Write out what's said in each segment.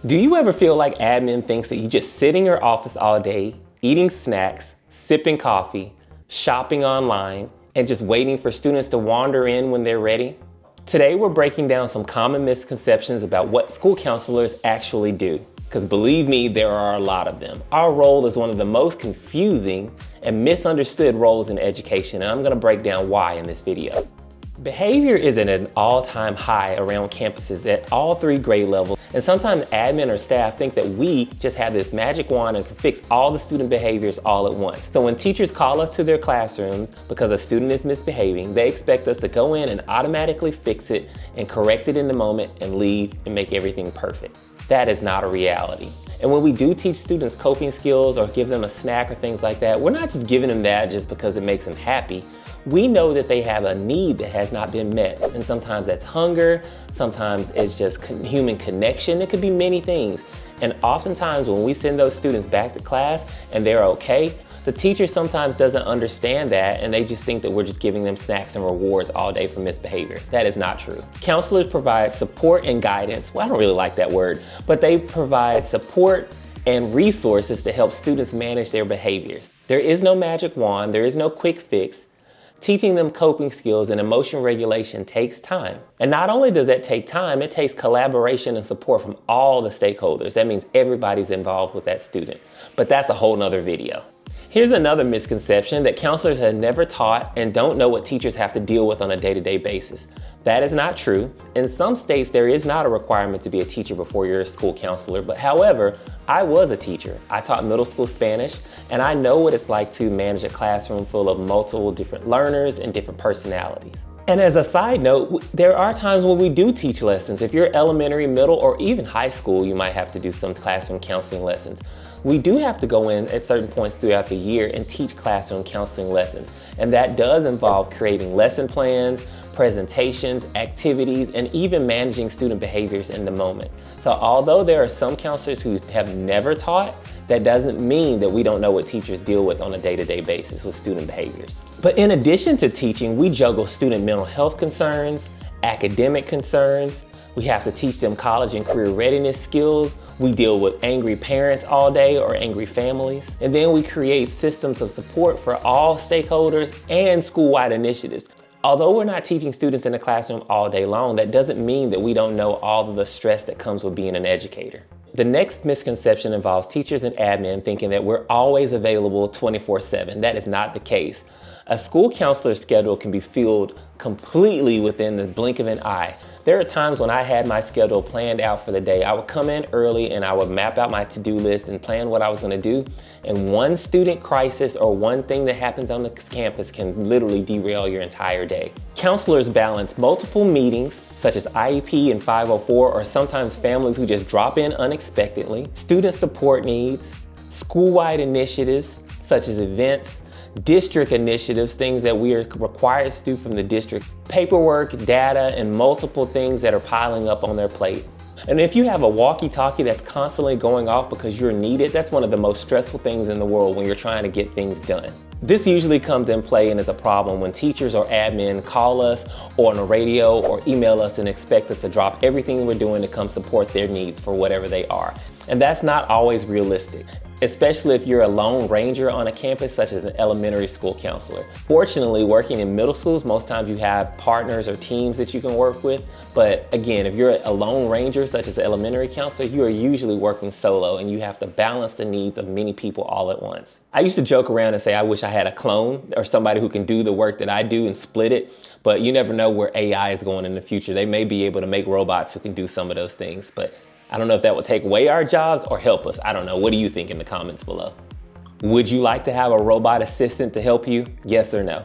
Do you ever feel like admin thinks that you just sit in your office all day, eating snacks, sipping coffee, shopping online, and just waiting for students to wander in when they're ready? Today, we're breaking down some common misconceptions about what school counselors actually do. Because believe me, there are a lot of them. Our role is one of the most confusing and misunderstood roles in education, and I'm going to break down why in this video. Behavior is at an all-time high around campuses at all 3 grade levels, and sometimes admin or staff think that we just have this magic wand and can fix all the student behaviors all at once. So when teachers call us to their classrooms because a student is misbehaving, they expect us to go in and automatically fix it and correct it in the moment and leave and make everything perfect. That is not a reality. And when we do teach students coping skills or give them a snack or things like that, we're not just giving them that just because it makes them happy. We know that they have a need that has not been met. And sometimes that's hunger, sometimes it's just human connection. It could be many things. And oftentimes when we send those students back to class and they're okay, the teacher sometimes doesn't understand that and they just think that we're just giving them snacks and rewards all day for misbehavior. That is not true. Counselors provide support and guidance. Well, I don't really like that word, but they provide support and resources to help students manage their behaviors. There is no magic wand, there is no quick fix. Teaching them coping skills and emotion regulation takes time. And not only does that take time, it takes collaboration and support from all the stakeholders. That means everybody's involved with that student. But that's a whole nother video. Here's another misconception that counselors have never taught and don't know what teachers have to deal with on a day-to-day basis. That is not true. In some states, there is not a requirement to be a teacher before you're a school counselor, but however, I was a teacher. I taught middle school Spanish, and I know what it's like to manage a classroom full of multiple different learners and different personalities. And as a side note, there are times when we do teach lessons. If you're elementary, middle, or even high school, you might have to do some classroom counseling lessons. We do have to go in at certain points throughout the year and teach classroom counseling lessons. And that does involve creating lesson plans, presentations, activities, and even managing student behaviors in the moment. So although there are some counselors who have never taught, that doesn't mean that we don't know what teachers deal with on a day-to-day basis with student behaviors. But in addition to teaching, we juggle student mental health concerns, academic concerns. We have to teach them college and career readiness skills. We deal with angry parents all day or angry families. And then we create systems of support for all stakeholders and school-wide initiatives. Although we're not teaching students in the classroom all day long, that doesn't mean that we don't know all of the stress that comes with being an educator. The next misconception involves teachers and admin thinking that we're always available 24/7. That is not the case. A school counselor's schedule can be filled completely within the blink of an eye. There are times when I had my schedule planned out for the day. I would come in early and I would map out my to-do list and plan what I was going to do. And one student crisis or one thing that happens on the campus can literally derail your entire day. Counselors balance multiple meetings, such as IEP and 504, or sometimes families who just drop in unexpectedly, student support needs, school-wide initiatives, such as events, district initiatives, things that we are required to do from the district, paperwork, data, and multiple things that are piling up on their plate. And if you have a walkie-talkie that's constantly going off because you're needed, that's one of the most stressful things in the world when you're trying to get things done. This usually comes in play and is a problem when teachers or admin call us or on the radio or email us and expect us to drop everything we're doing to come support their needs for whatever they are. And that's not always realistic, especially if you're a lone ranger on a campus such as an elementary school counselor. Fortunately, working in middle schools, most times you have partners or teams that you can work with. But again, if you're a lone ranger such as an elementary counselor, you are usually working solo and you have to balance the needs of many people all at once. I used to joke around and say I wish I had a clone or somebody who can do the work that I do and split it, but you never know where AI is going in the future. They may be able to make robots who can do some of those things, but I don't know if that will take away our jobs or help us. I don't know. What do you think in the comments below? Would you like to have a robot assistant to help you? Yes or no?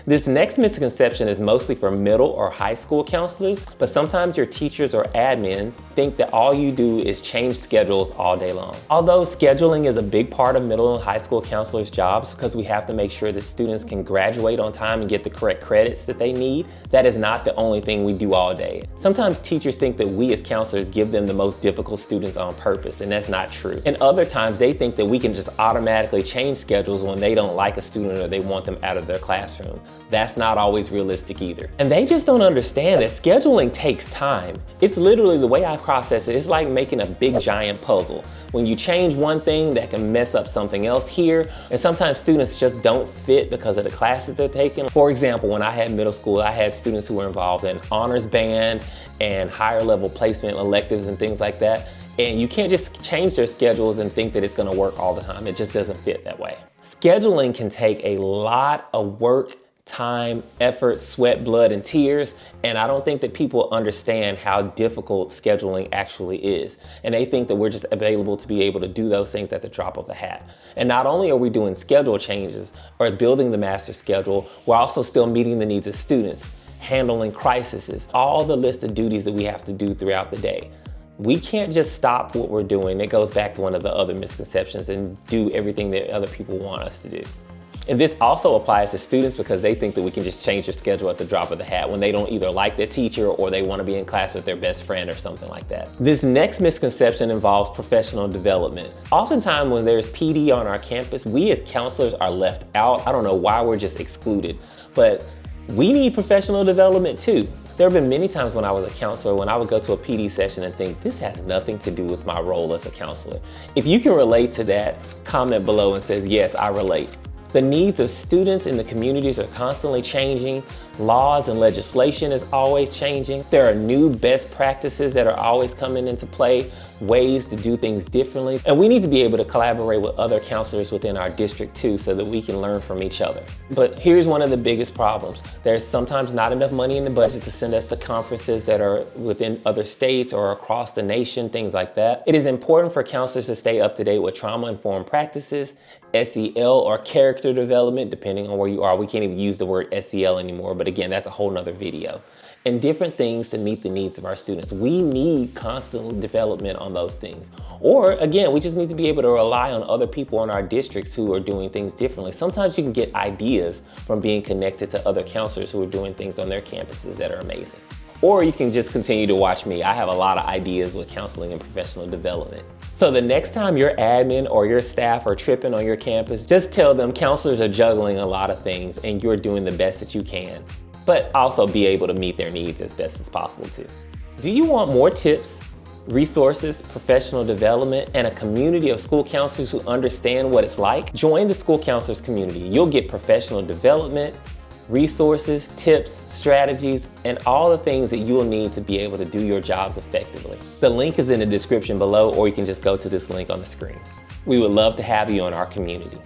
This next misconception is mostly for middle or high school counselors, but sometimes your teachers or admin think that all you do is change schedules all day long. Although scheduling is a big part of middle and high school counselors' jobs because we have to make sure that students can graduate on time and get the correct credits that they need, that is not the only thing we do all day. Sometimes teachers think that we as counselors give them the most difficult students on purpose, and that's not true. And other times they think that we can just automatically change schedules when they don't like a student or they want them out of their classroom. that's not always realistic either. And they just don't understand that scheduling takes time. It's literally, the way I process it, it's like making a big giant puzzle. When you change one thing, that can mess up something else here. And sometimes students just don't fit because of the classes they're taking. For example, when I had middle school, I had students who were involved in honors band and higher level placement electives and things like that. And you can't just change their schedules and think that it's gonna work all the time. It just doesn't fit that way. Scheduling can take a lot of work, time, effort, sweat, blood, and tears. And I don't think that people understand how difficult scheduling actually is. And they think that we're just available to be able to do those things at the drop of a hat. And not only are we doing schedule changes or building the master schedule, we're also still meeting the needs of students, handling crises, all the list of duties that we have to do throughout the day. We can't just stop what we're doing. It goes back to one of the other misconceptions, and do everything that other people want us to do. And this also applies to students because they think that we can just change their schedule at the drop of the hat when they don't either like their teacher or they want to be in class with their best friend or something like that. This next misconception involves professional development. Oftentimes when there's PD on our campus, we as counselors are left out. I don't know why we're just excluded, but we need professional development too. There have been many times when I was a counselor when I would go to a PD session and think, this has nothing to do with my role as a counselor. If you can relate to that, comment below and says, yes, I relate. The needs of students in the communities are constantly changing. Laws and legislation is always changing. There are new best practices that are always coming into play, ways to do things differently. And we need to be able to collaborate with other counselors within our district too, so that we can learn from each other. But here's one of the biggest problems. There's sometimes not enough money in the budget to send us to conferences that are within other states or across the nation, things like that. It is important for counselors to stay up to date with trauma-informed practices, SEL or character development, depending on where you are. We can't even use the word SEL anymore, but again, that's a whole nother video. And different things to meet the needs of our students. We need constant development on those things. Or again, we just need to be able to rely on other people in our districts who are doing things differently. Sometimes you can get ideas from being connected to other counselors who are doing things on their campuses that are amazing. Or you can just continue to watch me. I have a lot of ideas with counseling and professional development. So the next time your admin or your staff are tripping on your campus, just tell them counselors are juggling a lot of things and you're doing the best that you can, but also be able to meet their needs as best as possible too. Do you want more tips, resources, professional development, and a community of school counselors who understand what it's like? Join the school counselors community. You'll get professional development, resources, tips, strategies, and all the things that you will need to be able to do your jobs effectively. The link is in the description below, or you can just go to this link on the screen. We would love to have you in our community.